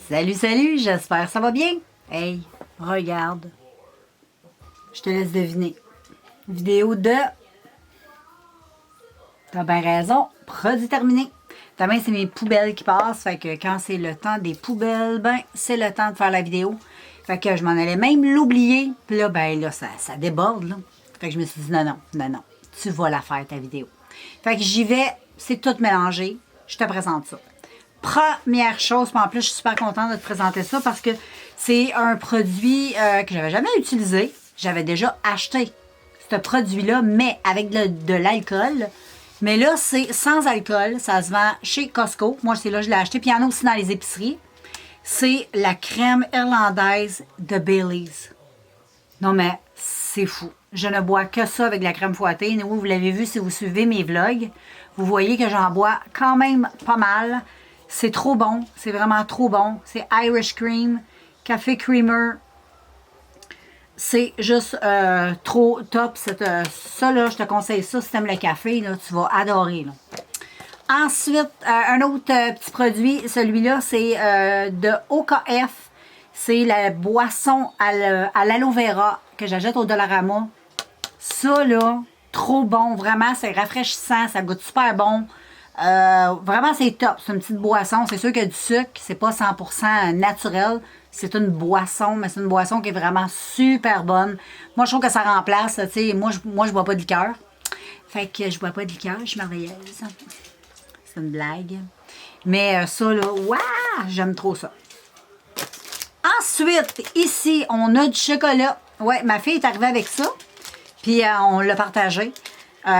Salut, salut, j'espère que ça va bien. Hey, regarde. Je te laisse deviner. Vidéo de... T'as bien raison, produit terminé. Demain, c'est mes poubelles qui passent. Fait que quand c'est le temps des poubelles, ben, c'est le temps de faire la vidéo. Fait que je m'en allais même l'oublier. Puis là, ben là, ça déborde, là. Fait que je me suis dit, non. Tu vas la faire, ta vidéo. Fait que j'y vais, c'est tout mélangé. Je te présente ça. Première chose, puis en plus, je suis super contente de te présenter ça parce que c'est un produit que j'avais jamais utilisé. J'avais déjà acheté ce produit-là, mais avec de l'alcool. Mais là, c'est sans alcool. Ça se vend chez Costco. Moi, c'est là que je l'ai acheté. Puis il y en a aussi dans les épiceries. C'est la crème irlandaise de Baileys. Non, mais c'est fou. Je ne bois que ça avec de la crème fouettée. Vous l'avez vu si vous suivez mes vlogs. Vous voyez que j'en bois quand même pas mal. C'est trop bon. C'est vraiment trop bon. C'est Irish Cream, Café Creamer. C'est juste trop top. Ça, là, je te conseille ça. Si tu aimes le café, là, tu vas adorer. Là. Ensuite, un autre petit produit. Celui-là, c'est de OKF. C'est la boisson à l'aloe vera que j'achète au Dollarama. Ça, là, trop bon. Vraiment, c'est rafraîchissant. Ça goûte super bon. Vraiment, c'est top. C'est une petite boisson. C'est sûr qu'il y a du sucre. C'est pas 100% naturel. C'est une boisson, mais c'est une boisson qui est vraiment super bonne. Moi, je trouve que ça remplace. Tu sais, moi, je bois pas de liqueur. Fait que je bois pas de liqueur. Je suis merveilleuse. C'est une blague. Mais ça, là, waouh! J'aime trop ça. Ensuite, ici, on a du chocolat. Ouais, ma fille est arrivée avec ça. Puis, on l'a partagé.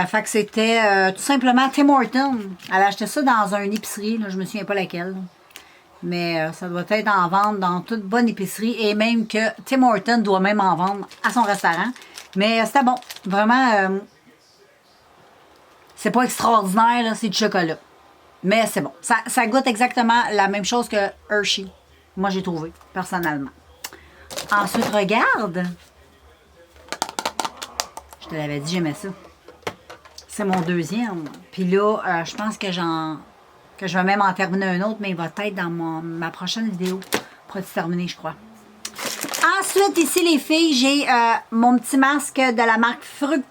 Fait que c'était tout simplement Tim Hortons. Elle a acheté ça dans une épicerie. Là, je me souviens pas laquelle. Mais ça doit être en vente dans toute bonne épicerie. Et même que Tim Hortons doit même en vendre à son restaurant. Mais c'était bon. Vraiment, c'est pas extraordinaire, là, c'est du chocolat. Mais c'est bon. Ça goûte exactement la même chose que Hershey. Moi, j'ai trouvé, personnellement. Ensuite, regarde. Je te l'avais dit, j'aimais ça. C'est mon deuxième. Puis là, je pense que je vais même en terminer un autre, mais il va être dans ma prochaine vidéo. Produit terminé, je crois. Ensuite, ici, les filles, j'ai mon petit masque de la marque Fructis,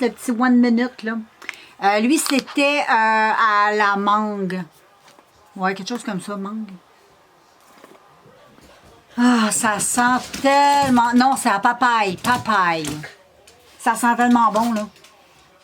le petit One Minute, là. Lui, c'était à la mangue. Ouais, quelque chose comme ça, mangue. Ah, ça sent tellement... Non, c'est à papaye. Papaye. Ça sent tellement bon, là.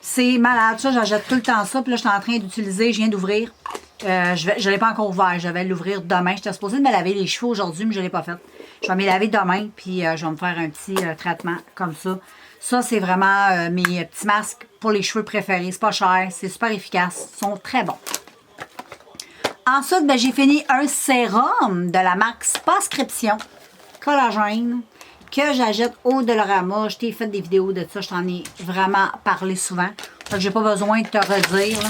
C'est malade. Ça, j'achète tout le temps ça. Puis là, je suis en train d'utiliser. Je viens d'ouvrir. Je ne l'ai pas encore ouvert. Je vais l'ouvrir demain. J'étais supposée de me laver les cheveux aujourd'hui, mais je ne l'ai pas fait. Je vais me laver demain. Puis je vais me faire un petit traitement comme ça. Ça, c'est vraiment mes petits masques pour les cheveux préférés. C'est pas cher. C'est super efficace. Ils sont très bons. Ensuite, ben, j'ai fini un sérum de la marque Spascription Collagène que j'achète au Dollarama. Je t'ai fait des vidéos de ça. Je t'en ai vraiment parlé souvent. Donc, j'ai pas besoin de te redire. Là.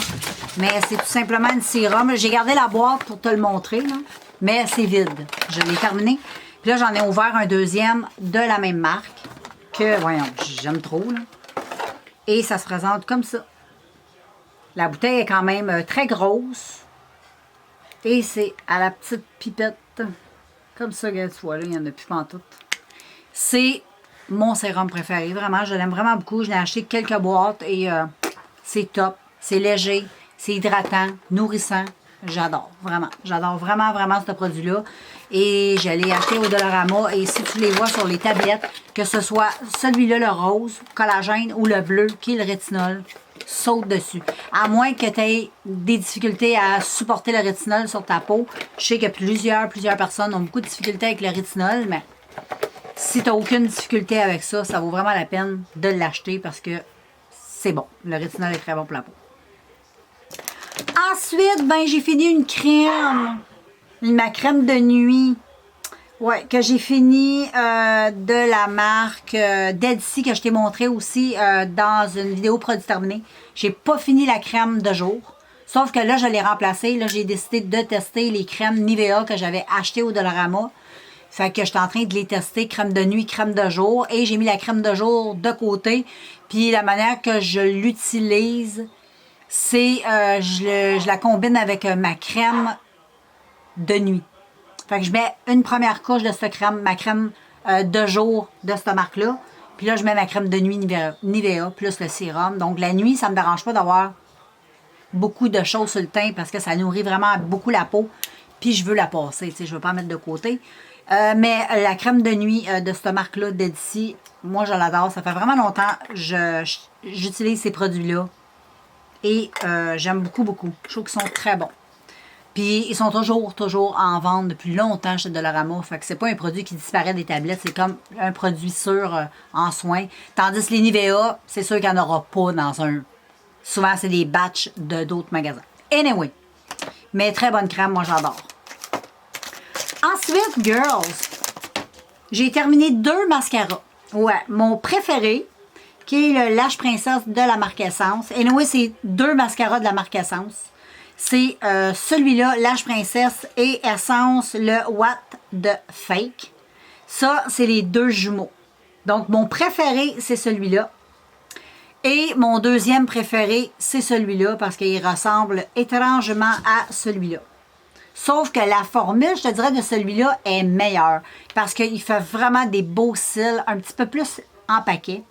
Mais c'est tout simplement une sérum. J'ai gardé la boîte pour te le montrer. Là. Mais c'est vide. Je l'ai terminé. Puis là, j'en ai ouvert un deuxième de la même marque. Que, voyons, j'aime trop. Là. Et ça se présente comme ça. La bouteille est quand même très grosse. Et c'est à la petite pipette. Comme ça, regarde, tu vois, là, il n'y en a plus pantoute. C'est mon sérum préféré. Vraiment, je l'aime vraiment beaucoup. Je l'ai acheté quelques boîtes et c'est top. C'est léger, c'est hydratant, nourrissant. J'adore, vraiment. J'adore vraiment, vraiment ce produit-là. Et je l'ai acheté au Dollarama. Et si tu les vois sur les tablettes, que ce soit celui-là, le rose, collagène, ou le bleu, qui est le rétinol, saute dessus. À moins que tu aies des difficultés à supporter le rétinol sur ta peau. Je sais que plusieurs personnes ont beaucoup de difficultés avec le rétinol, mais si tu n'as aucune difficulté avec ça, ça vaut vraiment la peine de l'acheter parce que c'est bon. Le rétinol est très bon pour la peau. Ensuite, ben j'ai fini une crème. Ma crème de nuit. Ouais, que j'ai fini de la marque Dead-Sea que je t'ai montré aussi dans une vidéo produit terminé. J'ai pas fini la crème de jour. Sauf que là, je l'ai remplacée. Là, j'ai décidé de tester les crèmes Nivea que j'avais achetées au Dollarama. Fait que j'étais en train de les tester, crème de nuit, crème de jour. Et j'ai mis la crème de jour de côté. Puis la manière que je l'utilise, c'est je la combine avec ma crème de nuit. Fait que je mets une première couche de cette crème, ma crème de jour de cette marque-là. Puis là, je mets ma crème de nuit Nivea plus le sérum. Donc, la nuit, ça ne me dérange pas d'avoir beaucoup de choses sur le teint parce que ça nourrit vraiment beaucoup la peau. Puis, je veux la passer, tu sais, je ne veux pas la mettre de côté. Mais la crème de nuit de cette marque-là, d'Edici, moi, je l'adore. Ça fait vraiment longtemps que j'utilise ces produits-là. Et j'aime beaucoup, beaucoup. Je trouve qu'ils sont très bons. Puis, ils sont toujours en vente depuis longtemps chez Dollarama. Fait que c'est pas un produit qui disparaît des tablettes. C'est comme un produit sûr en soins. Tandis que les Nivea, c'est sûr qu'il n'y en aura pas dans un... Souvent, c'est des batchs d'autres magasins. Anyway. Mais très bonne crème, moi j'adore. Ensuite, girls, j'ai terminé 2 mascaras. Ouais, mon préféré, qui est le Lash Princess de la marque Essence. Anyway, c'est 2 mascaras de la marque Essence. C'est celui-là, Lash Princess et Essence, le What de Fake. Ça, c'est les 2 jumeaux. Donc, mon préféré, c'est celui-là. Et mon deuxième préféré, c'est celui-là parce qu'il ressemble étrangement à celui-là. Sauf que la formule, je te dirais, de celui-là est meilleure parce qu'il fait vraiment des beaux cils, un petit peu plus en paquet.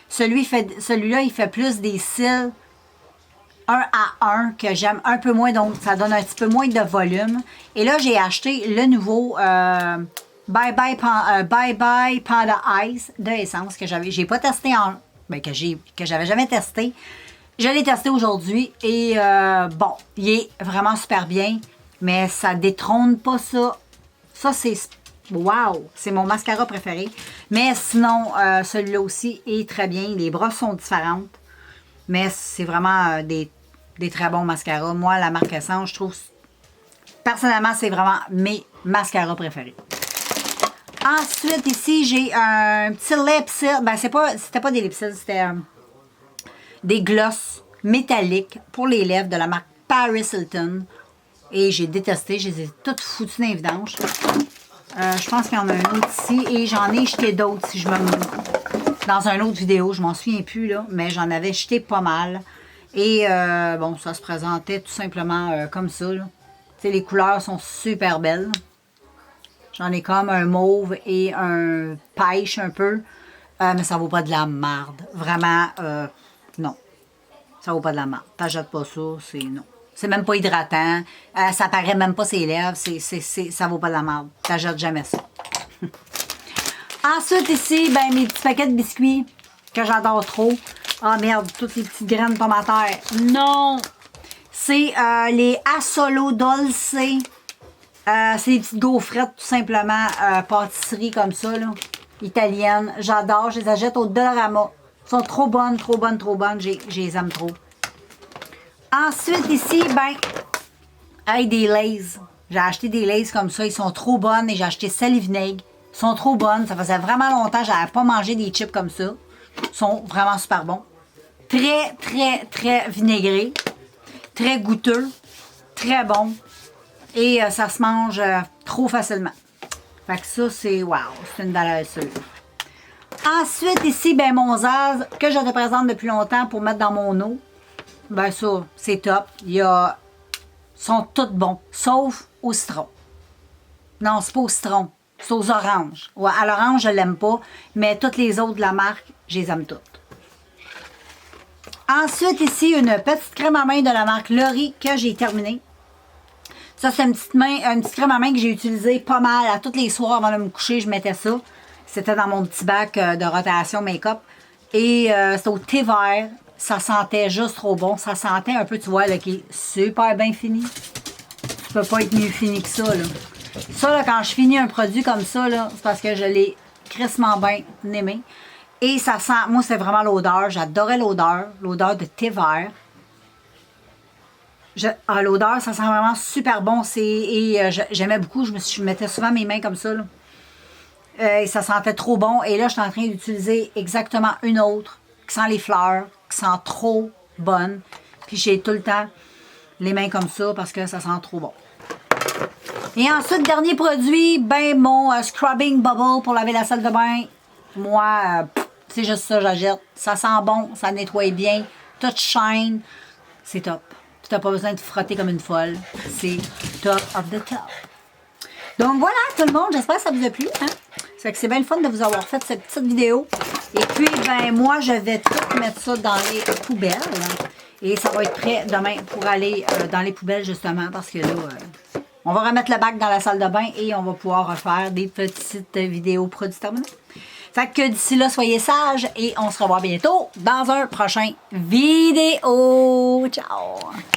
Celui-là, il fait plus des cils 1 à 1 que j'aime un peu moins, donc ça donne un petit peu moins de volume. Et là, j'ai acheté le nouveau Bye Bye Panda Ice de Essence que j'ai pas testé que j'avais jamais testé. Je l'ai testé aujourd'hui et bon, il est vraiment super bien, mais ça détrône pas ça. Ça, c'est wow! C'est mon mascara préféré. Mais sinon, celui-là aussi est très bien. Les brosses sont différentes. Mais c'est vraiment des très bons mascaras. Moi, la marque Essence, je trouve... Personnellement, c'est vraiment mes mascaras préférés. Ensuite, ici, j'ai un petit lipsil. Ben, c'était pas des lipsils, c'était des glosses métalliques pour les lèvres de la marque Paris Hilton. Et j'ai détesté. Je les ai toutes foutues dans les vidanges. Je pense qu'il y en a un autre ici. Et j'en ai jeté d'autres si je me... Dans une autre vidéo, je m'en souviens plus, là, mais j'en avais jeté pas mal. Et bon, ça se présentait tout simplement comme ça. Tu sais, les couleurs sont super belles. J'en ai comme un mauve et un pêche un peu. Mais ça vaut pas de la marde. Vraiment, non. Ça vaut pas de la marde. T'achètes pas ça, c'est non. C'est même pas hydratant. Ça paraît même pas ses lèvres. Ça vaut pas de la marde. T'achètes jamais ça. Ensuite, ici, ben, mes petits paquets de biscuits que j'adore trop. Ah merde, toutes les petites graines de pommes à terre. Non! C'est les Assolo Dolce. C'est des petites gaufrettes, tout simplement, pâtisserie comme ça, là, italienne. J'adore, je les achète au Dollarama. Elles sont trop bonnes, trop bonnes, trop bonnes. Je les aime trop. Ensuite, ici, ben, hey, des Lay's. J'ai acheté des Lay's comme ça. Ils sont trop bonnes et j'ai acheté sel et vinaigre. Ils sont trop bonnes. Ça faisait vraiment longtemps que je n'avais pas mangé des chips comme ça. Ils sont vraiment super bons. Très, très, très vinaigrés. Très goûteux. Très bon. Et ça se mange trop facilement. Fait que ça, c'est wow. C'est une valeur sûre. Ensuite, ici, ben, mon Zaz, que je te présente depuis longtemps pour mettre dans mon eau. Ben ça, c'est top. Ils sont tous bons. Sauf au citron. Non, c'est pas au citron. C'est aux oranges. Ouais, à l'orange, je l'aime pas. Mais toutes les autres de la marque, je les aime toutes. Ensuite, ici, une petite crème à main de la marque Lori que j'ai terminée. Ça, c'est une petite crème à main que j'ai utilisée pas mal. À tous les soirs avant de me coucher, je mettais ça. C'était dans mon petit bac de rotation make-up. Et c'était au thé vert. Ça sentait juste trop bon. Ça sentait un peu, tu vois, là, qui est super bien fini. Tu peux pas être mieux fini que ça, là. Ça, là, quand je finis un produit comme ça, là, c'est parce que je l'ai crissement bien aimé. Et ça sent, moi, c'est vraiment l'odeur. J'adorais l'odeur. L'odeur de thé vert. L'odeur, ça sent vraiment super bon. J'aimais beaucoup. Je mettais souvent mes mains comme ça, là. Et ça sentait trop bon. Et là, je suis en train d'utiliser exactement une autre qui sent les fleurs, qui sent trop bonne. Puis j'ai tout le temps les mains comme ça parce que ça sent trop bon. Et ensuite, dernier produit, ben mon Scrubbing Bubble pour laver la salle de bain. Moi, c'est juste ça, j'achète. Ça sent bon, ça nettoie bien, tout shine. C'est top. Tu n'as pas besoin de frotter comme une folle. C'est top of the top. Donc voilà tout le monde, j'espère que ça vous a plu. Hein? Ça fait que c'est bien le fun de vous avoir fait cette petite vidéo. Et puis, ben moi, je vais tout mettre ça dans les poubelles. Et ça va être prêt demain pour aller dans les poubelles, justement, parce que là, on va remettre le bac dans la salle de bain et on va pouvoir refaire des petites vidéos produits terminés. Fait que d'ici là, soyez sages et on se revoit bientôt dans un prochain vidéo. Ciao!